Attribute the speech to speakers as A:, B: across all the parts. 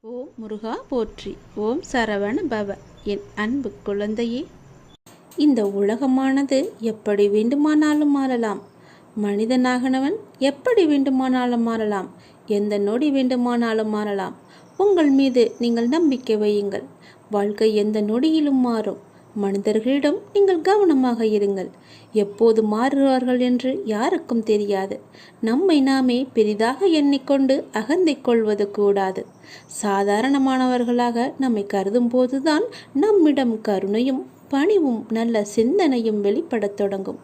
A: ஓம் முருகா போற்றி. ஓம் சரவண பவ. என் அன்பு குழந்தையே, இந்த உலகமானது எப்படி வேண்டுமானாலும் மாறலாம். மனிதனாகனவன் எப்படி வேண்டுமானாலும் மாறலாம். எந்த நொடி வேண்டுமானாலும் மாறலாம். உங்கள் மீது நீங்கள் நம்பிக்கை வையுங்கள். வாழ்க்கை எந்த நொடியிலும் மாறும். மனிதர்களிடம் நீங்கள் கவனமாக இருங்கள். எப்போது மாறுவார்கள் என்று யாருக்கும் தெரியாது. நம்மை நாமே பெரிதாக எண்ணிக்கொண்டு அகந்தை கொள்வது கூடாது. சாதாரணமானவர்களாக நம்மை கருதும் போதுதான் நம்மிடம் கருணையும் பணிவும் நல்ல சிந்தனையும் வெளிப்படத் தொடங்கும்.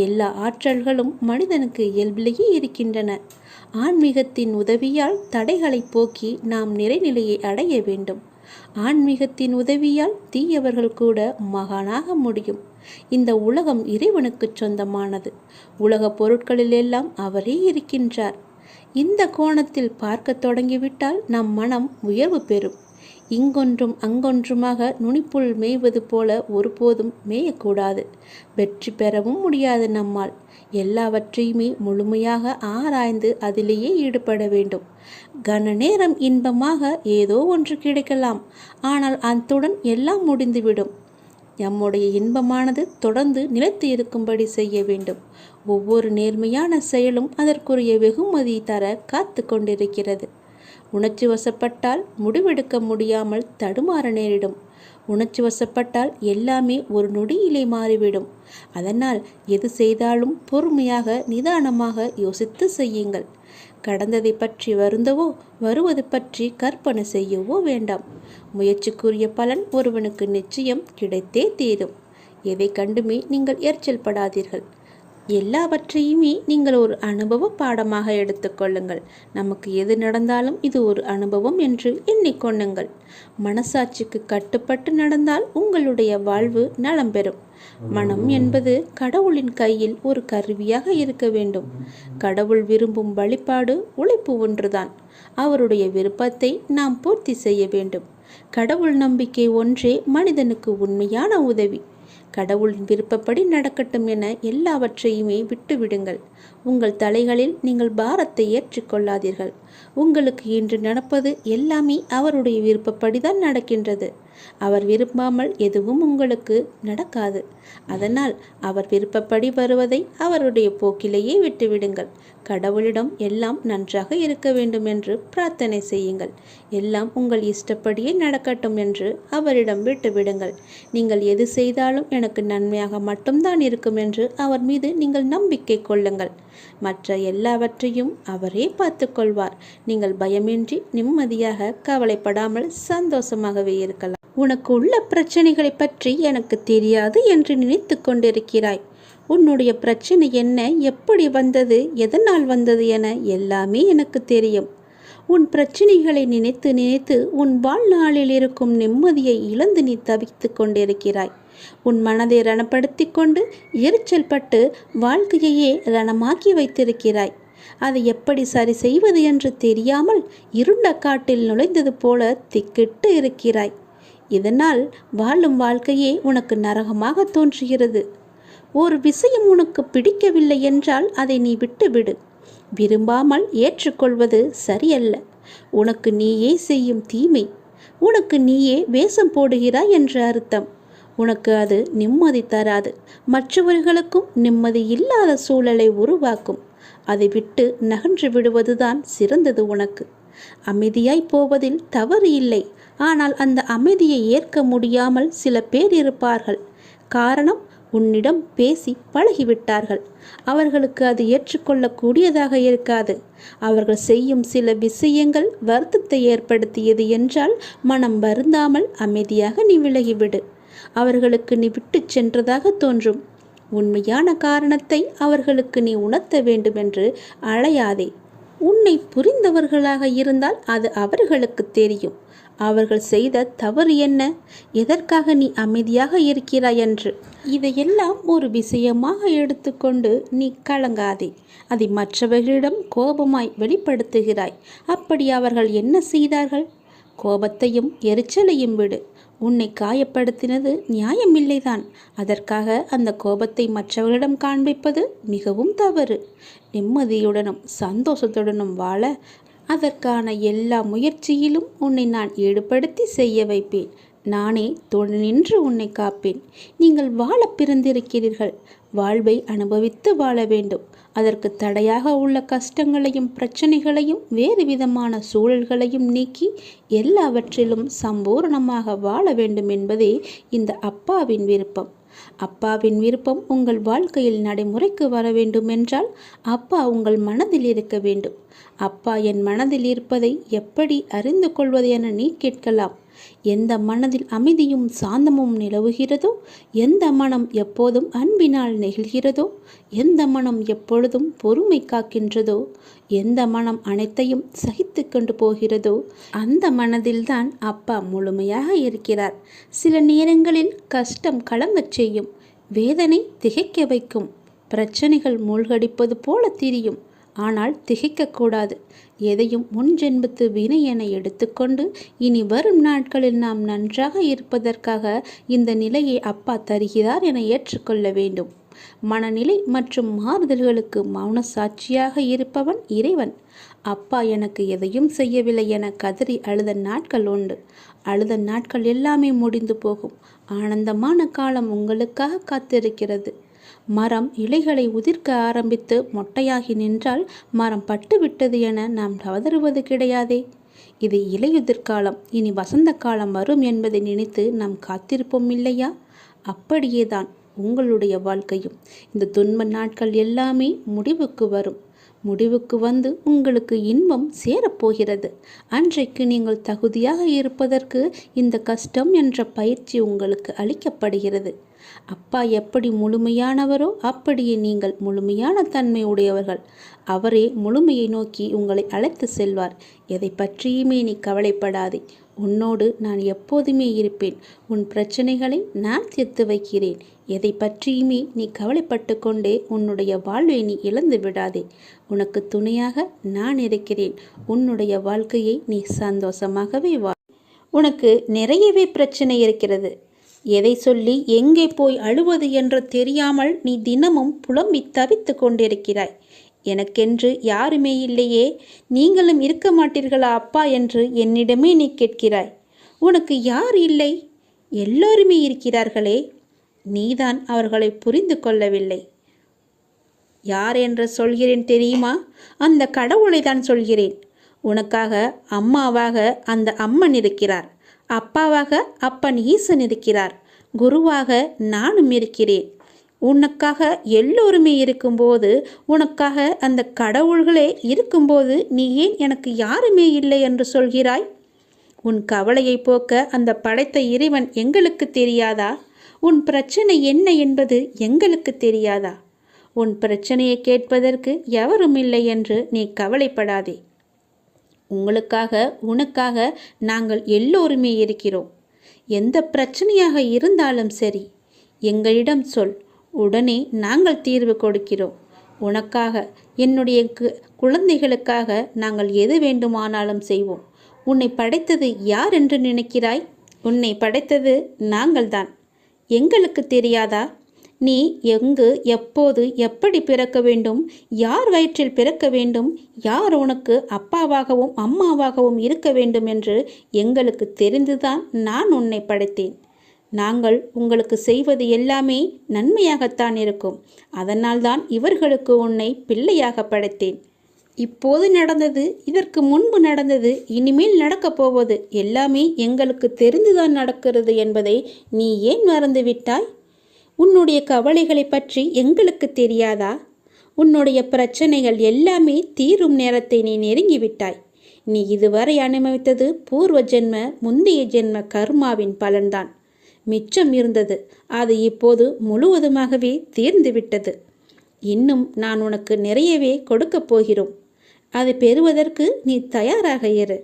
A: எல்லா ஆற்றல்களும் மனிதனுக்கு இயல்பிலேயே இருக்கின்றன. ஆன்மீகத்தின் உதவியால் தடைகளை போக்கி நாம் நிறைநிலையை அடைய வேண்டும். ஆன்மீகத்தின் உதவியால் தீயவர்கள் கூட மகானாக முடியும். இந்த உலகம் இறைவனுக்கு சொந்தமானது. உலக பொருட்களில் எல்லாம் அவரே இருக்கின்றார். இந்த கோணத்தில் பார்க்க தொடங்கிவிட்டால் நம் மனம் உயர்வு பெறும். இங்கொன்றும் அங்கொன்றுமாக நுனிப்புள் மேய்வது போல ஒருபோதும் மேயக்கூடாது. வெற்றி பெறவும் முடியாது நம்மால். எல்லாவற்றையுமே முழுமையாக ஆராய்ந்து அதிலேயே ஈடுபட வேண்டும். கன நேரம் இன்பமாக ஏதோ ஒன்று கிடைக்கலாம். ஆனால் அத்துடன் எல்லாம் முடிந்துவிடும். நம்முடைய இன்பமானது தொடர்ந்து நிலைத்து இருக்கும்படி செய்ய வேண்டும். ஒவ்வொரு நேர்மையான செயலும் அதற்குரிய வெகுமதி தர காத்து கொண்டிருக்கிறது. உணர்ச்சி வசப்பட்டால் முடிவெடுக்க முடியாமல் தடுமாற நேரிடும். உணர்ச்சி வசப்பட்டால் எல்லாமே ஒரு நொடியிலே மாறிவிடும். அதனால் எது செய்தாலும் பொறுமையாக நிதானமாக யோசித்து செய்யுங்கள். கடந்ததை பற்றி வருந்தவோ வருவது பற்றி கற்பனை செய்யவோ வேண்டாம். முயற்சிக்குரிய பலன் ஒருவனுக்கு நிச்சயம் கிடைத்தே தீரும். எதை கண்டுமே நீங்கள் எரிச்சல் படாதீர்கள். எல்லாவற்றையுமே நீங்கள் ஒரு அனுபவ பாடமாக எடுத்துக்கொள்ளுங்கள். நமக்கு எது நடந்தாலும் இது ஒரு அனுபவம் என்று எண்ணிக்கொள்ளுங்கள். மனசாட்சிக்கு கட்டுப்பட்டு நடந்தால் உங்களுடைய வாழ்வு நலம் பெறும். மனம் என்பது கடவுளின் கையில் ஒரு கருவியாக இருக்க வேண்டும். கடவுள் விரும்பும் வழிபாடு உழைப்பு ஒன்றுதான். அவருடைய விருப்பத்தை நாம் பூர்த்தி செய்ய வேண்டும். கடவுள் நம்பிக்கை ஒன்றே மனிதனுக்கு உண்மையான உதவி. கடவுளின் விருப்பப்படி நடக்கட்டும் என எல்லாவற்றையுமே விட்டுவிடுங்கள். உங்கள் தலைகளில் நீங்கள் பாரத்தை ஏற்றுக்கொள்ளாதீர்கள். உங்களுக்கு இன்று நடப்பது எல்லாமே அவருடைய விருப்பப்படிதான் நடக்கின்றது. அவர் விரும்பாமல் எதுவும் உங்களுக்கு நடக்காது. அதனால் அவர் விருப்பப்படி வருவதை அவருடைய போக்கிலேயே விட்டுவிடுங்கள். கடவுளிடம் எல்லாம் நன்றாக இருக்க வேண்டும் என்று பிரார்த்தனை செய்யுங்கள். எல்லாம் உங்கள் இஷ்டப்படியே நடக்கட்டும் என்று அவரிடம் விட்டுவிடுங்கள். நீங்கள் எது செய்தாலும் எனக்கு நன்மையாக மட்டும்தான் இருக்கும் என்று அவர் மீது நீங்கள் நம்பிக்கை கொள்ளுங்கள். மற்ற எல்லாவற்றையும் அவரே பார்த்து கொள்வார். நீங்கள் பயமின்றி நிம்மதியாக கவலைப்படாமல் சந்தோஷமாகவே இருக்கலாம். உனக்கு உள்ள பிரச்சனைகளை பற்றி எனக்கு தெரியாது என்று நினைத்து கொண்டிருக்கிறாய். உன்னுடைய பிரச்சனை என்ன, எப்படி வந்தது, எதனால் வந்தது என எல்லாமே எனக்கு தெரியும். உன் பிரச்சனைகளை நினைத்து நினைத்து உன் வாழ்நாளில் இருக்கும் நிம்மதியை இழந்து நீ தவித்து கொண்டிருக்கிறாய். உன் மனதை ரணப்படுத்தி கொண்டு எரிச்சல் பட்டு வாழ்க்கையையே ரணமாக்கி வைத்திருக்கிறாய். அதை எப்படி சரி செய்வது என்று தெரியாமல் இருண்ட காட்டில் நுழைந்தது போல திக்கிட்டு இருக்கிறாய். இதனால் வாழும் வாழ்க்கையே உனக்கு நரகமாக தோன்றுகிறது. ஒரு விஷயம் உனக்கு பிடிக்கவில்லை என்றால் அதை நீ விட்டுவிடு. விரும்பாமல் ஏற்றுக்கொள்வது சரியல்ல. உனக்கு நீயே செய்யும் தீமை. உனக்கு நீயே வேஷம் போடுகிறாய் என்ற அர்த்தம். உனக்கு அது நிம்மதி தராது. மற்றவர்களுக்கும் நிம்மதி இல்லாத சூழலை உருவாக்கும். அதை விட்டு நகன்று விடுவதுதான் சிறந்தது உனக்கு. அமைதியாய் போவதில் தவறு இல்லை. ஆனால் அந்த அமைதியை ஏற்க முடியாமல் சில பேர் இருப்பார்கள். காரணம், உன்னிடம் பேசி பழகிவிட்டார்கள். அவர்களுக்கு அது ஏற்றுக்கொள்ளக்கூடியதாக இருக்காது. அவர்கள் செய்யும் சில விஷயங்கள் வருத்தத்தை ஏற்படுத்தியது என்றால் மனம் வருந்தாமல் அமைதியாக நீ விலகிவிடு. அவர்களுக்கு நீ விட்டு சென்றதாக தோன்றும். உண்மையான காரணத்தை அவர்களுக்கு நீ உணர்த்த வேண்டுமென்று அழையாதே. உன்னை புரிந்தவர்களாக இருந்தால் அது அவர்களுக்கு தெரியும். அவர்கள் செய்த தவறு என்ன, எதற்காக நீ அமைதியாக இருக்கிறாய் என்று. இதையெல்லாம் ஒரு விஷயமாக எடுத்துக்கொண்டு நீ கலங்காதே. அதை மற்றவர்களிடம் கோபமாய் வெளிப்படுத்துகிறாய். அப்படி அவர்கள் என்ன செய்தார்கள்? கோபத்தையும் எரிச்சலையும் விடு. உன்னை காயப்படுத்தினது நியாயமில்லைதான். அதற்காக அந்த கோபத்தை மற்றவர்களிடம் காண்பிப்பது மிகவும் தவறு. நிம்மதியுடனும் சந்தோஷத்துடனும் வாழ அதற்கான எல்லா முயற்சியிலும் உன்னை நான் ஈடுபடுத்தி செய்ய வைப்பேன். நானே துணை நின்று உன்னை காப்பேன். நீங்கள் வாழ பிறந்திருக்கிறீர்கள். வாழ்வை அனுபவித்து வாழ வேண்டும். அதற்கு தடையாக உள்ள கஷ்டங்களையும் பிரச்சனைகளையும் வேறு விதமான சூழல்களையும் நீக்கி எல்லாவற்றிலும் சம்பூரணமாக வாழ வேண்டும் என்பதே இந்த அப்பாவின் விருப்பம். அப்பாவின் விருப்பம் உங்கள் வாழ்க்கையில் நடைமுறைக்கு வர வேண்டும் என்றால் அப்பா உங்கள் மனதில் இருக்க வேண்டும். அப்பா என் மனதில் இருப்பதை எப்படி அறிந்து கொள்வது என நீ கேட்கலாம். எந்த மனதில் அமைதியும் சாந்தமும் நிலவுகிறதோ, எந்த மனம் எப்போதும் அன்பினால் நெகிழ்கிறதோ, எந்த மனம் எப்பொழுதும் பொறுமை காக்கின்றதோ, எந்த மனம் அனைத்தையும் சகித்து கொண்டு போகிறதோ அந்த மனதில்தான் அப்பா முழுமையாக இருக்கிறார். சில நேரங்களில் கஷ்டம் கலங்கச் செய்யும், வேதனை திகைக்க வைக்கும், பிரச்சனைகள் மூழ்கடிப்பது போல தெரியும். ஆனால் திகைக்கக்கூடாது. எதையும் முன்ஜென்மத்து வினை என எடுத்துக்கொண்டு இனி வரும் நாட்களில் நாம் நன்றாக இருப்பதற்காக இந்த நிலையை அப்பா தருகிறார் என ஏற்றுக்கொள்ள வேண்டும். மனநிலை மற்றும் மாறுதல்களுக்கு மௌன சாட்சியாக இருப்பவன் இறைவன். அப்பா எனக்கு எதையும் செய்யவில்லை என கதறி அழுத நாட்கள் உண்டு. அழுத நாட்கள் எல்லாமே முடிந்து போகும். ஆனந்தமான காலம் உங்களுக்காக காத்திருக்கிறது. மரம் இலைகளை உதிர்க்க ஆரம்பித்து மொட்டையாகி நின்றால் மரம் பட்டுவிட்டது என நாம் கதறுவது கிடையாதே. இது இலையுதிர்காலம், இனி வசந்த காலம் வரும் என்பதை நினைத்து நாம் காத்திருப்போம் இல்லையா? அப்படியேதான் உங்களுடைய வாழ்க்கையும். இந்த துன்ப நாட்கள் எல்லாமே முடிவுக்கு வரும். முடிவுக்கு வந்து உங்களுக்கு இன்பம் சேரப்போகிறது. அன்றைக்கு நீங்கள் தகுதியாக இருப்பதற்கு இந்த கஷ்டம் என்ற பயிற்சி உங்களுக்கு அளிக்கப்படுகிறது. அப்பா எப்படி முழுமையானவரோ அப்படியே நீங்கள் முழுமையான தன்மை உடையவர்கள். அவரே முழுமையை நோக்கி உங்களை அழைத்து செல்வார். எதை பற்றியுமே நீ கவலைப்படாதே. உன்னோடு நான் எப்போதுமே இருப்பேன். உன் பிரச்சனைகளை நான் தீர்த்து வைக்கிறேன். எதை பற்றியுமே நீ கவலைப்பட்டு கொண்டே உன்னுடைய வாழ்வை நீ இழந்து விடாதே. உனக்கு துணையாக நான் இருக்கிறேன். உன்னுடைய வாழ்க்கையை நீ சந்தோஷமாகவே வா. உனக்கு நிறையவே பிரச்சனை இருக்கிறது. எதை சொல்லி எங்கே போய் அழுவது என்று தெரியாமல் நீ தினமும் புலம்பி தவித்து கொண்டிருக்கிறாய். எனக்கென்று யாருமே இல்லையே, நீங்களும் இருக்க மாட்டீர்களா அப்பா என்று என்னிடமே நீ கேட்கிறாய். உனக்கு யார் இல்லை? எல்லோருமே இருக்கிறார்களே. நீதான் அவர்களை புரிந்து கொள்ளவில்லை. யார் என்று சொல்கிறேன் தெரியுமா? அந்த கடவுளை தான் சொல்கிறேன். உனக்காக அம்மாவாக அந்த அம்மன் இருக்கிறார். அப்பாவாக அப்பன் ஈசன் இருக்கிறார். குருவாக நானும் இருக்கிறேன். உனக்காக எல்லோருமே இருக்கும்போது, உனக்காக அந்த கடவுள்களே இருக்கும்போது நீ ஏன் எனக்கு யாருமே இல்லை என்று சொல்கிறாய்? உன் கவலையை போக்க அந்த படைத்த இறைவன் எங்களுக்கு தெரியாதா? உன் பிரச்சனை என்ன என்பது எங்களுக்கு தெரியாதா? உன் பிரச்சனையை கேட்பதற்கு எவரும் இல்லை என்று நீ கவலைப்படாதே. உங்களுக்காக உனக்காக நாங்கள் எல்லோருமே இருக்கிறோம். எந்த பிரச்சனையாக இருந்தாலும் சரி, எங்களிடம் சொல். உடனே நாங்கள் தீர்வு கொடுக்கிறோம். உனக்காக, என்னுடைய குழந்தைகளுக்காக நாங்கள் எது வேண்டுமானாலும் செய்வோம். உன்னை படைத்தது யார் என்று நினைக்கிறாய்? உன்னை படைத்தது நாங்கள்தான். எங்களுக்கு தெரியாதா? நீ எங்கு, எப்போது, எப்படி பிறக்க வேண்டும், யார் வயிற்றில் பிறக்க வேண்டும், யார் உனக்கு அப்பாவாகவும் அம்மாவாகவும் இருக்க வேண்டும் என்று எங்களுக்கு தெரிந்துதான் நான் உன்னை படைத்தேன். நாங்கள் உங்களுக்கு செய்வது எல்லாமே நன்மையாகத்தான் இருக்கும். அதனால்தான் இவர்களுக்கு உன்னை பிள்ளையாக படைத்தேன். இப்போது நடந்தது, இதற்கு முன்பு நடந்தது, இனிமேல் நடக்கப் போவது எல்லாமே எங்களுக்கு தெரிந்துதான் நடக்கிறது என்பதை நீ ஏன் மறந்துவிட்டாய்? உன்னுடைய கவலைகளை பற்றி எங்களுக்கு தெரியாதா? உன்னுடைய பிரச்சனைகள் எல்லாமே தீரும் நேரத்தை நீ நெருங்கிவிட்டாய். நீ இதுவரை அனுபவித்தது பூர்வ ஜென்ம முந்தைய ஜென்ம கர்மாவின் பலன்தான். மிச்சம் இருந்தது, அது இப்போது முழுவதுமாகவே தீர்ந்துவிட்டது. இன்னும் நான் உனக்கு நிறையவே கொடுக்கப் போகிறோம். அதை பெறுவதற்கு நீ தயாராக இரு.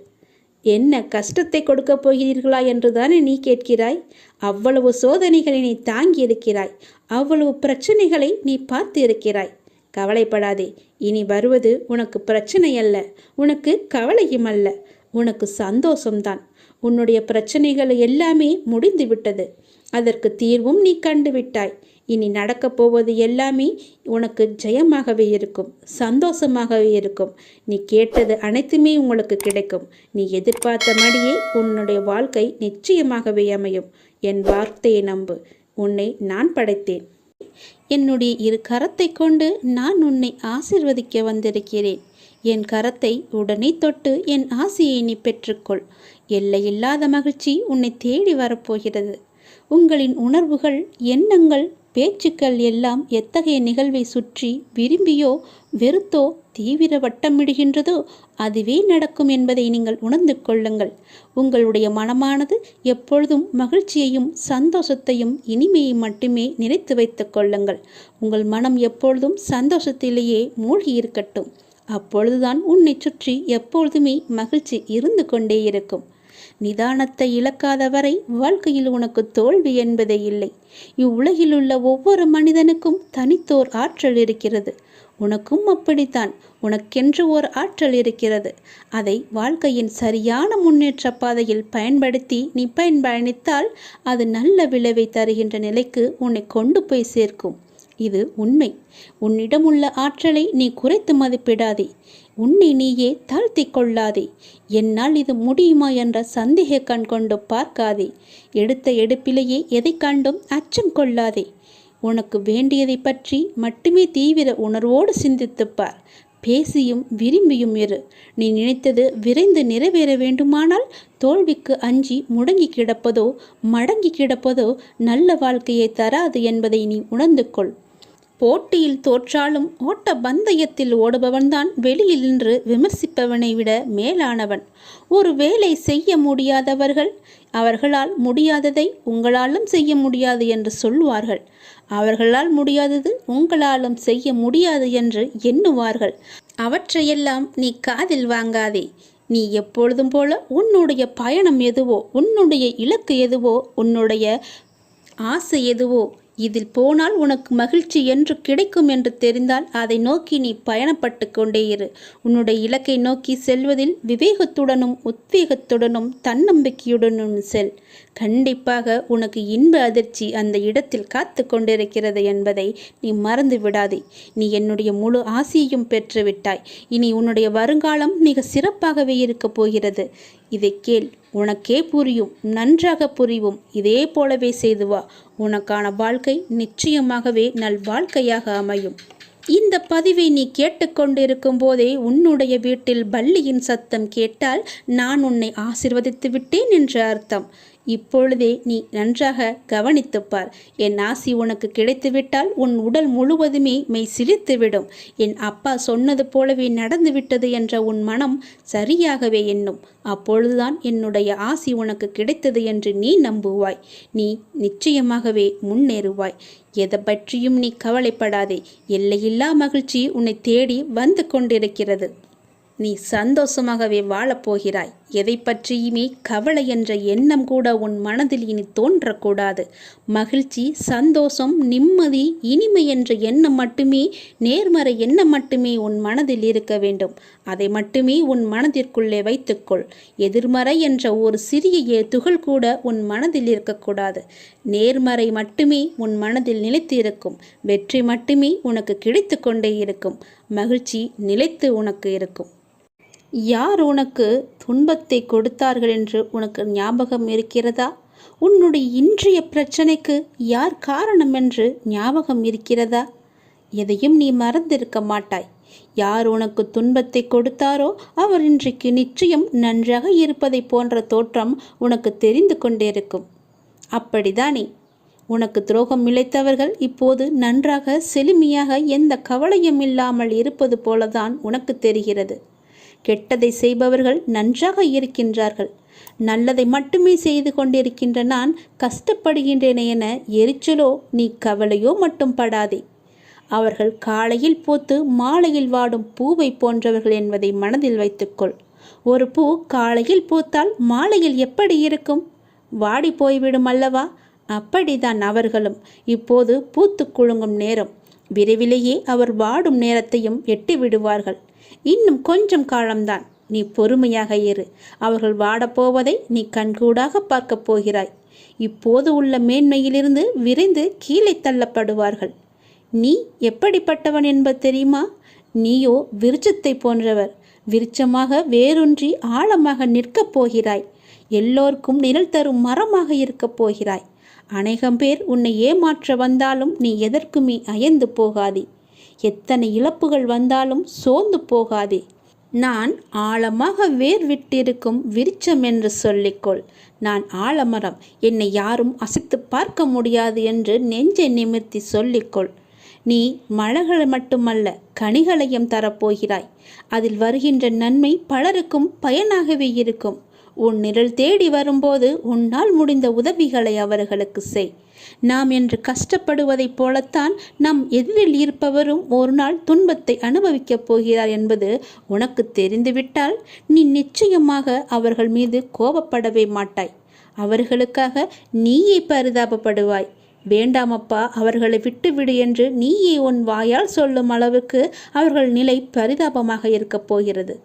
A: என்ன கஷ்டத்தை கொடுக்கப் போகிறீர்களா என்றுதானே நீ கேட்கிறாய்? அவ்வளவு சோதனைகளை நீ தாங்கி இருக்கிறாய். அவ்வளவு பிரச்சனைகளை நீ பார்த்து இருக்கிறாய். கவலைப்படாதே. இனி வருவது உனக்கு பிரச்சனை அல்ல, உனக்கு கவலையும் அல்ல. உனக்கு சந்தோஷம்தான். உன்னுடைய பிரச்சனைகள் எல்லாமே முடிந்து விட்டது. அதற்கு தீர்வும் நீ கண்டுவிட்டாய். இனி நடக்கப் போவது எல்லாமே உனக்கு ஜெயமாகவே இருக்கும், சந்தோஷமாகவே இருக்கும். நீ கேட்டது அனைத்துமே உங்களுக்கு கிடைக்கும். நீ எதிர்பார்த்தபடியே உன்னுடைய வாழ்க்கை நிச்சயமாகவே அமையும். என் வார்த்தையை நம்பு. உன்னை நான் படைத்தேன். என்னுடைய இரு கரத்தை கொண்டு நான் உன்னை ஆசிர்வதிக்க வந்திருக்கிறேன். என் கரத்தை உடனே தொட்டு என் ஆசையை நீ பெற்றுக்கொள். எல்லையில்லாத மகிழ்ச்சி உன்னை தேடி வரப்போகிறது. உங்களின் உணர்வுகள், எண்ணங்கள், பேச்சுக்கள் எல்லாம் எத்தகைய நிகழ்வை சுற்றி விரும்பியோ வெறுத்தோ தீவிர வட்டமிடுகின்றதோ அதுவே நடக்கும் என்பதை நீங்கள் உணர்ந்து கொள்ளுங்கள். உங்களுடைய மனமானது எப்பொழுதும் மகிழ்ச்சியையும் சந்தோஷத்தையும் இனிமையை மட்டுமே நினைத்து வைத்துக் கொள்ளுங்கள். உங்கள் மனம் எப்பொழுதும் சந்தோஷத்திலேயே மூழ்கி இருக்கட்டும். அப்பொழுதுதான் உன்னை சுற்றி எப்பொழுதுமே மகிழ்ச்சி இருந்து கொண்டே இருக்கும். நிதானத்தை இழக்காத வரை வாழ்க்கையில் உனக்கு தோல்வி என்பதே இல்லை. இவ்வுலகில் உள்ள ஒவ்வொரு மனிதனுக்கும் தனித்தோர் ஆற்றல் இருக்கிறது. உனக்கும் அப்படித்தான். உனக்கென்று ஓர் ஆற்றல் இருக்கிறது. அதை வாழ்க்கையின் சரியான முன்னேற்ற பாதையில் பயன்படுத்தி நீ பயணித்தால் அது நல்ல விளைவை தருகின்ற நிலைக்கு உன்னை கொண்டு போய் சேர்க்கும். இது உண்மை. உன்னிடம் உள்ள ஆற்றலை நீ குறைத்து மதிப்பிடாதே. உன்னை நீயே தாழ்த்தி கொள்ளாதே. என்னால் இது முடியுமா என்ற சந்தேக கண் கொண்டு பார்க்காதே. எடுத்த எடுப்பிலேயே எதை கண்டும் அச்சம் கொள்ளாதே. உனக்கு வேண்டியதை பற்றி மட்டுமே தீவிர உணர்வோடு சிந்தித்துப்பார். பேசியும் விரும்பியும் இரு. நீ நினைத்தது விரைந்து நிறைவேற வேண்டுமானால் தோல்விக்கு அஞ்சி முடங்கி கிடப்பதோ மடங்கி கிடப்பதோ நல்ல வாழ்க்கையை தராது என்பதை நீ உணர்ந்து கொள். போட்டியில் தோற்றாலும் ஓட்ட பந்தயத்தில் ஓடுபவன்தான் வெளியில் நின்று விமர்சிப்பவனை விட மேலானவன். ஒரு வேலை செய்ய முடியாதவர்கள் அவர்களால் முடியாததை உங்களாலும் செய்ய முடியாது என்று சொல்வார்கள். அவர்களால் முடியாதது உங்களாலும் செய்ய முடியாது என்று எண்ணுவார்கள். அவற்றையெல்லாம் நீ காதில் வாங்காதே. நீ எப்பொழுதும் போல உன்னுடைய பயணம் எதுவோ, உன்னுடைய இலக்கு எதுவோ, உன்னுடைய ஆசை எதுவோ, இதில் போனால் உனக்கு மகிழ்ச்சி என்று கிடைக்கும் என்று தெரிந்தால் அதை நோக்கி நீ பயணப்பட்டு கொண்டே இரு. உன்னுடைய இலக்கை நோக்கி செல்வதில் விவேகத்துடனும் உத்வேகத்துடனும் தன்னம்பிக்கையுடனும் செல். கண்டிப்பாக உனக்கு இன்ப அதிர்ச்சி அந்த இடத்தில் காத்து கொண்டிருக்கிறது என்பதை நீ மறந்து விடாதே. நீ என்னுடைய முழு ஆசையையும் பெற்றுவிட்டாய். இனி உன்னுடைய வருங்காலம் மிக சிறப்பாகவே இருக்கப் போகிறது. இதை கேள், உனக்கே புரியும், நன்றாக புரியும். இதே போலவே செய்து வா. உனக்கான வாழ்க்கை நிச்சயமாகவே நல் வாழ்க்கையாக அமையும். இந்த பதிவை நீ கேட்டுக்கொண்டிருக்கும் போதே உன்னுடைய வீட்டில் பல்லியின் சத்தம் கேட்டால் நான் உன்னை ஆசிர்வதித்து விட்டேன் என்று அர்த்தம். இப்பொழுதே நீ நன்றாக கவனித்துப்பார். என் ஆசி உனக்கு கிடைத்துவிட்டால் உன் உடல் முழுவதுமே மெய் சிலிர்த்துவிடும். என் அப்பா சொன்னது போலவே நடந்துவிட்டது என்ற உன் மனம் சரியாகவே எண்ணும். அப்பொழுதுதான் என்னுடைய ஆசி உனக்கு கிடைத்தது என்று நீ நம்புவாய். நீ நிச்சயமாகவே முன்னேறுவாய். எதை பற்றியும் நீ கவலைப்படாதே. எல்லையில்லா மகிழ்ச்சி உன்னை தேடி வந்து கொண்டிருக்கிறது. நீ சந்தோஷமாகவே வாழப்போகிறாய். எதை பற்றியுமே கவலை என்ற எண்ணம் கூட உன் மனதில் இனி தோன்றக்கூடாது. மகிழ்ச்சி, சந்தோஷம், நிம்மதி, இனிமை என்ற எண்ணம் மட்டுமே, நேர்மறை எண்ணம் மட்டுமே உன் மனதில் இருக்க வேண்டும். அதை மட்டுமே உன் மனதிற்குள்ளே வைத்துக்கொள். எதிர்மறை என்ற ஒரு சிறிய துகள் கூட உன் மனதில் இருக்கக்கூடாது. நேர்மறை மட்டுமே உன் மனதில் நிலைத்து இருக்கும். வெற்றி மட்டுமே உனக்கு கிடைத்து கொண்டே இருக்கும். மகிழ்ச்சி நிலைத்து உனக்கு இருக்கும். யார் உனக்கு துன்பத்தை கொடுத்தார்கள் என்று உனக்கு ஞாபகம் இருக்கிறதா? உன்னுடைய இன்றைய பிரச்சனைக்கு யார் காரணம் என்று ஞாபகம் இருக்கிறதா? எதையும் நீ மறந்திருக்க மாட்டாய். யார் உனக்கு துன்பத்தை கொடுத்தாரோ அவர் இன்றைக்கு நிச்சயம் நன்றாக இருப்பதை போன்ற தோற்றம் உனக்கு தெரிந்து கொண்டிருக்கும். அப்படிதானே? உனக்கு துரோகம் இழைத்தவர்கள் இப்போது நன்றாக செழுமையாக எந்த கவலையும் இல்லாமல் இருப்பது போலதான் உனக்கு தெரிகிறது. கெட்டதை செய்பவர்கள் நன்றாக இருக்கின்றார்கள். நல்லதை மட்டுமே செய்து கொண்டிருக்கின்ற நான் கஷ்டப்படுகின்றேன் என எரிச்சலோ நீ கவலையோ மட்டும் படாதே. அவர்கள் காலையில் பூத்து மாலையில் வாடும் பூவை போன்றவர்கள் என்பதை மனதில் வைத்துக்கொள். ஒரு பூ காலையில் பூத்தால் மாலையில் எப்படி இருக்கும்? வாடி போய்விடும் அல்லவா? அப்படிதான் அவர்களும். இப்போது பூத்து குலுங்கும் நேரம். விரைவிலேயே அவர் வாடும் நேரத்தையும் எட்டி விடுவார்கள். இன்னும் கொஞ்சம் காலம்தான். நீ பொறுமையாக இரு. அவர்கள் வாடப்போவதை நீ கண்கூடாக பார்க்கப் போகிறாய். இப்போது உள்ள மேன்மையிலிருந்து விரைந்து கீழே தள்ளப்படுவார்கள். நீ எப்படிப்பட்டவன் என்பது தெரியுமா? நீயோ விருட்சத்தை போன்றவர். விருட்சமாக வேரூன்றி ஆழமாக நிற்கப் போகிறாய். எல்லோருக்கும் நிழல் தரும் மரமாக இருக்கப் போகிறாய். அநேகம் பேர் உன்னை ஏமாற்ற வந்தாலும் நீ எதற்குமே அயர்ந்து போகாதே. எத்தனை இழப்புகள் வந்தாலும் சோர்ந்து போகாதே. நான் ஆழமாக வேர் விட்டிருக்கும் விருட்சம் என்று சொல்லிக்கொள். நான் ஆலமரம், என்னை யாரும் அசைத்து பார்க்க முடியாது என்று நெஞ்சை நிமிர்த்தி சொல்லிக்கொள். நீ மலர்கள் மட்டுமல்ல, கனிகளையும் தரப்போகிறாய். அதில் வருகின்ற நன்மை பலருக்கும் பயனாகவே இருக்கும். உன் நிழல் தேடி வரும்போது உன்னால் முடிந்த உதவிகளை அவர்களுக்கு செய். நாம் என்று கஷ்டப்படுவதைப் போலத்தான் நம் எதிரில் இருப்பவரும் ஒரு நாள் துன்பத்தை அனுபவிக்கப் போகிறார் என்பது உனக்கு தெரிந்துவிட்டால் நீ நிச்சயமாக அவர்கள் மீது கோபப்படவே மாட்டாய். அவர்களுக்காக நீயே பரிதாபப்படுவாய். வேண்டாமப்பா, அவர்களை விட்டுவிடு என்று நீயே உன் வாயால் சொல்லும் அளவுக்கு அவர்கள் நிலை பரிதாபமாக இருக்கப் போகிறது.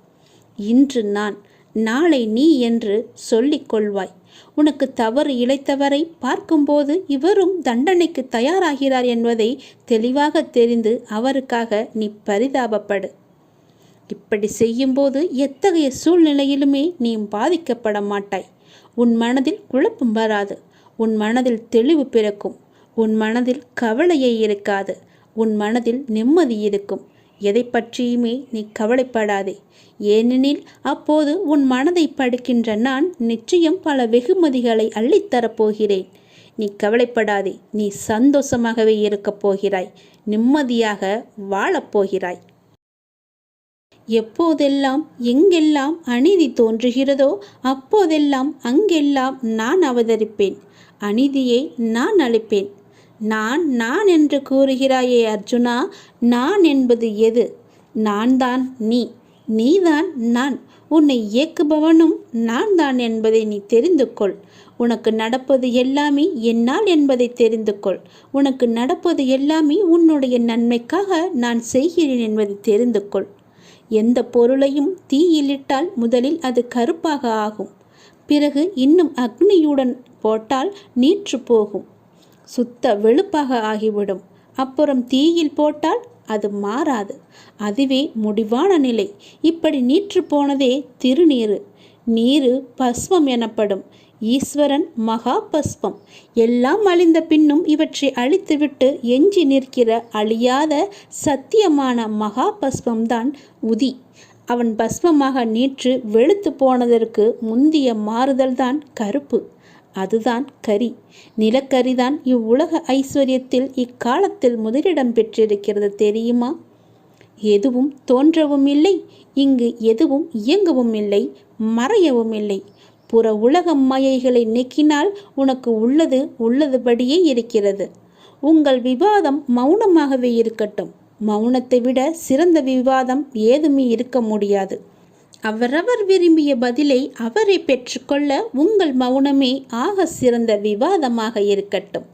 A: இன்று நான், நாளை நீ என்று சொல்லிக் கொள்வாய். உனக்கு தவறு இழைத்தவரை பார்க்கும்போது இவரும் தண்டனைக்கு தயாராகிறார் என்பதை தெளிவாக தெரிந்து அவருக்காக நீ பரிதாபப்படு. இப்படி செய்யும்போது எத்தகைய சூழ்நிலையிலுமே நீ பாதிக்கப்பட மாட்டாய். உன் மனதில் குழப்பம் வராது. உன் மனதில் தெளிவு பிறக்கும். உன் மனதில் கவலையே இருக்காது. உன் மனதில் நிம்மதி இருக்கும். எதை பற்றியுமே நீ கவலைப்படாதே. ஏனெனில் அப்போது உன் மனதை படிக்கின்ற நான் நிச்சயம் பல வெகுமதிகளை அள்ளித்தரப்போகிறேன். நீ கவலைப்படாதே. நீ சந்தோஷமாகவே இருக்கப் போகிறாய். நிம்மதியாக வாழப்போகிறாய். எப்போதெல்லாம் எங்கெல்லாம் அநீதி தோன்றுகிறதோ அப்போதெல்லாம் அங்கெல்லாம் நான் அவதரிப்பேன். அநீதியை நான் அழிப்பேன். நான் என்று கூறுகிறாயே அர்ஜுனா, நான் என்பது எது? நான் தான் நீ, நீதான் நான். உன்னை இயக்குபவனும் நான் தான் என்பதை நீ தெரிந்து கொள். உனக்கு நடப்பது எல்லாமே என்னால் என்பதை தெரிந்து கொள். உனக்கு நடப்பது எல்லாமே உன்னுடைய நன்மைக்காக நான் செய்கிறேன் என்பதை தெரிந்து கொள். எந்த பொருளையும் தீயிலிட்டால் முதலில் அது கருப்பாக ஆகும். பிறகு இன்னும் அக்னியுடன் போட்டால் நீற்று போகும், சுத்த வெளுப்பாக ஆகிவிடும். அப்புறம் தீயில் போட்டால் அது மாறாது. அதுவே முடிவான நிலை. இப்படி நீற்று போனதே திருநீரு. நீரு பஸ்மம் எனப்படும். ஈஸ்வரன் மகா பஸ்மம். எல்லாம் அழிந்த பின்னும் இவற்றை அழித்துவிட்டு எஞ்சி நிற்கிற அழியாத சத்தியமான மகா பஸ்மம்தான் உதி. அவன் பஸ்மமாக நீற்று வெளுத்து போனதற்கு முந்திய மாறுதல்தான் கருப்பு. அதுதான் கரி. நிலக்கரிதான் இவ்வுலக ஐஸ்வர்யத்தில் இக்காலத்தில் முதலிடம் பெற்றிருக்கிறது தெரியுமா? எதுவும் தோன்றவும் இல்லை, இங்கு எதுவும் இயங்கவும் இல்லை, மறையவும் இல்லை. புற உலக மாயைகளை நீக்கினால் உனக்கு உள்ளது உள்ளதுபடியே இருக்கிறது. உங்கள் விவாதம் மௌனமாகவே இருக்கட்டும். மௌனத்தை விட சிறந்த விவாதம் ஏதுமே இருக்க முடியாது. அவரவர் விரும்பிய பதிலை அவரை பெற்றுக்கொள்ள உங்கள் மௌனமே ஆக சிறந்த விவாதமாக இருக்கட்டும்.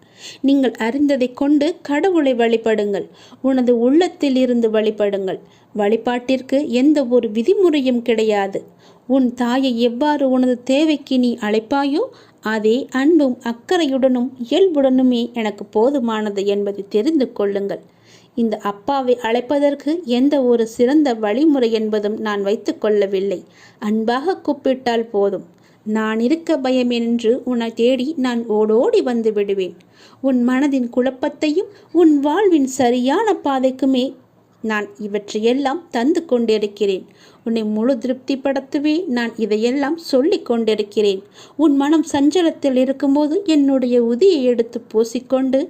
A: நீங்கள் அறிந்ததை கொண்டு கடவுளை வழிபடுங்கள். உனது உள்ளத்தில் இருந்து வழிபடுங்கள். வழிபாட்டிற்கு எந்த ஒரு விதிமுறையும் கிடையாது. உன் தாயை எவ்வாறு உனது தேவைக்கு நீ அழைப்பாயோ அதே அன்பும் அக்கறையுடனும் இயல்புடனுமே எனக்கு போதுமானது என்பதை தெரிந்து கொள்ளுங்கள். இந்த அப்பாவை அழைப்பதற்கு எந்த ஒரு சிறந்த வழிமுறை என்பதும் நான் வைத்து கொள்ளவில்லை. அன்பாக கூப்பிட்டால் போதும். நான் இருக்க பயம் என்று உன்னை தேடி நான் ஓடோடி வந்து விடுவேன். உன் மனதின் குழப்பத்தையும் உன் வாழ்வின் சரியான பாதைக்குமே நான் இவற்றையெல்லாம் தந்து கொண்டிருக்கிறேன். உன்னை முழு திருப்திப்படுத்தவே நான் இதையெல்லாம் சொல்லிக் கொண்டிருக்கிறேன். உன் மனம் சஞ்சலத்தில் இருக்கும்போது என்னுடைய உதியை எடுத்து பூசிக்கொண்டு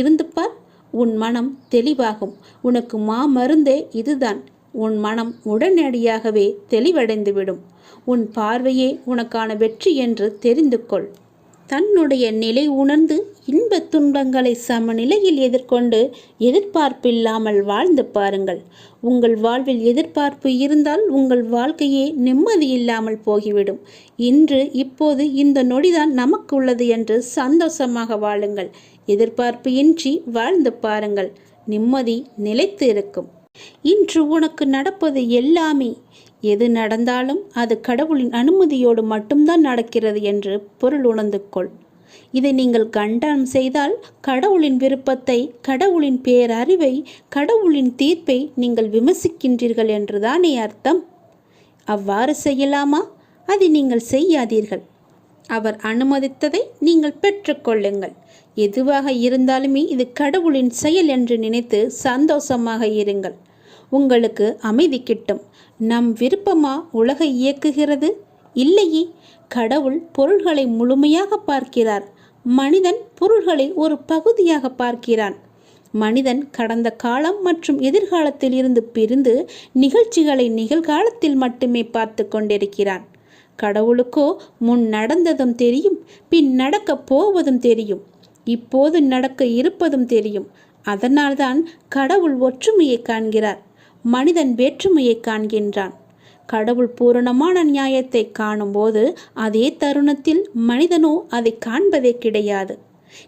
A: இருந்து பார். உன் மனம் தெளிவாகும். உனக்கு மாமருந்தே இதுதான். உன் மனம் உடனடியாகவே தெளிவடைந்துவிடும். உன் பார்வையே உனக்கான வெற்றி என்று தெரிந்து கொள். தன்னுடைய நிலை உணர்ந்து இன்ப துன்பங்களை சமநிலையில் எதிர்கொண்டு எதிர்பார்ப்பில்லாமல் வாழ்ந்து பாருங்கள். உங்கள் வாழ்வில் எதிர்பார்ப்பு இருந்தால் உங்கள் வாழ்க்கையே நிம்மதி இல்லாமல் போகிவிடும். இன்று இப்போது இந்த நொடிதான் நமக்கு உள்ளது என்று சந்தோஷமாக வாழுங்கள். எதிர்பார்ப்பு இன்றி வாழ்ந்து பாருங்கள். நிம்மதி நிலைத்து இருக்கும். இன்று உனக்கு நடப்பது எல்லாமே எது நடந்தாலும் அது கடவுளின் அனுமதியோடு மட்டும்தான் நடக்கிறது என்று பொருள் உணர்ந்து கொள். இதை நீங்கள் கண்டனம் செய்தால் கடவுளின் விருப்பத்தை, கடவுளின் பேரறிவை, கடவுளின் தீர்ப்பை நீங்கள் விமர்சிக்கின்றீர்கள் என்றுதானே அர்த்தம். அவ்வாறு செய்யலாமா? அதை நீங்கள் செய்யாதீர்கள். அவர் அனுமதித்ததை நீங்கள் பெற்றுக்கொள்ளுங்கள். எதுவாக இருந்தாலுமே இது கடவுளின் செயல் என்று நினைத்து சந்தோஷமாக இருங்கள். உங்களுக்கு அமைதி கிட்டும். நம் விருப்பமா உலகை இயக்குகிறது? இல்லையே. கடவுள் பொருள்களை முழுமையாக பார்க்கிறார். மனிதன் பொருள்களை ஒரு பகுதியாக பார்க்கிறான். மனிதன் கடந்த காலம் மற்றும் எதிர்காலத்தில் இருந்து பிரிந்து நிகழ்ச்சிகளை நிகழ்காலத்தில் மட்டுமே பார்த்து கொண்டிருக்கிறான். கடவுளுக்கோ முன் நடந்ததும் தெரியும், பின் நடக்கப் போவதும் தெரியும், இப்போது நடக்க இருப்பதும் தெரியும். அதனால்தான் கடவுள் ஒற்றுமையை காண்கிறார், மனிதன் வேற்றுமையை காண்கின்றான். கடவுள் பூரணமான நியாயத்தை காணும்போது அதே தருணத்தில் மனிதனோ அதை காண்பதே கிடையாது.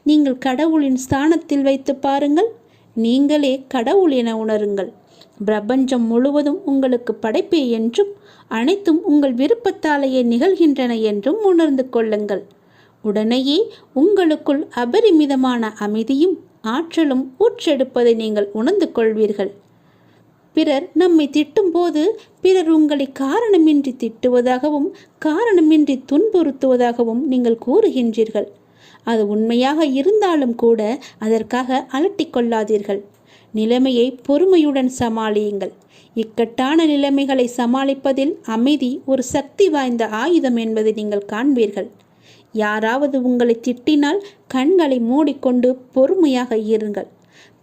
A: நீங்கள் கடவுளின் ஸ்தானத்தில் வைத்து பாருங்கள். நீங்களே கடவுள் என உணருங்கள். பிரபஞ்சம் முழுவதும் உங்களுக்கு படைப்பே என்றும் அனைத்தும் உங்கள் விருப்பத்தாலேயே நிகழ்கின்றன என்றும் உணர்ந்து கொள்ளுங்கள். உடனேயே உங்களுக்குள் அபரிமிதமான அமைதியும் ஆற்றலும் ஊற்றெடுப்பதை நீங்கள் உணர்ந்து கொள்வீர்கள். பிறர் நம்மை திட்டும்போது பிறர் உங்களை காரணமின்றி திட்டுவதாகவும் காரணமின்றி துன்புறுத்துவதாகவும் நீங்கள் கூறுகின்றீர்கள். அது உண்மையாக இருந்தாலும் கூட அதற்காக அலட்டிக்கொள்ளாதீர்கள். நிலைமையை பொறுமையுடன் சமாளியுங்கள். இக்கட்டான நிலைமைகளை சமாளிப்பதில் அமைதி ஒரு சக்தி வாய்ந்த ஆயுதம் என்பதை நீங்கள் காண்பீர்கள். யாராவது உங்களை திட்டினால் கண்களை மூடிக்கொண்டு பொறுமையாக இருங்கள்.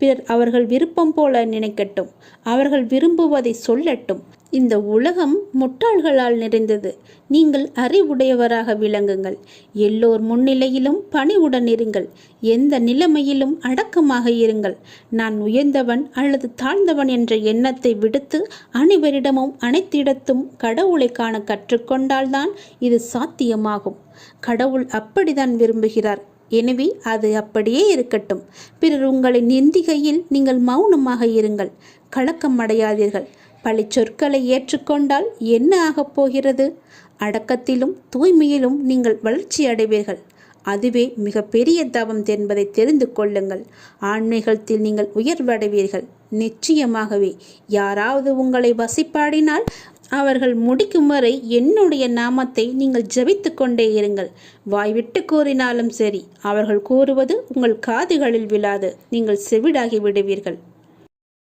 A: பிறர் அவர்கள் விருப்பம் போல நினைக்கட்டும், அவர்கள் விரும்புவதை சொல்லட்டும். இந்த உலகம் முட்டாள்களால் நிறைந்தது. நீங்கள் அறிவுடையவராக விளங்குங்கள். எல்லோர் முன்னிலையிலும் பணிவுடன் இருங்கள். எந்த நிலைமையிலும் அடக்கமாக இருங்கள். நான் உயர்ந்தவன் அல்லது தாழ்ந்தவன் என்ற எண்ணத்தை விடுத்து அனைவரிடமும் அனைத்திடத்தும் கடவுளை காண கற்றுக்கொண்டால்தான் இது சாத்தியமாகும். கடவுள் அப்படித்தான் விரும்புகிறார். எனவே அது அப்படியே இருக்கட்டும். பிறர் உங்களை நிந்திக்கையில் நீங்கள் மௌனமாக இருங்கள். கலக்கம் அடையாதீர்கள். பழி சொற்களை ஏற்றுக்கொண்டால் என்ன ஆகப் போகிறது? அடக்கத்திலும் தூய்மையிலும் நீங்கள் வளர்ச்சி அடைவீர்கள். அதுவே மிக பெரிய தவம் என்பதை தெரிந்து கொள்ளுங்கள். ஆன்மீகத்தில் நீங்கள் உயர்வடைவீர்கள். நிச்சயமாகவே யாராவது உங்களை வசிப்பாடினால் அவர்கள் முடிக்கும் வரை என்னுடைய நாமத்தை நீங்கள் ஜபித்து கொண்டே இருங்கள். வாய்விட்டு கூறினாலும் சரி, அவர்கள் கூறுவது உங்கள் காதுகளில் விழாது. நீங்கள் செவிடாகி விடுவீர்கள்.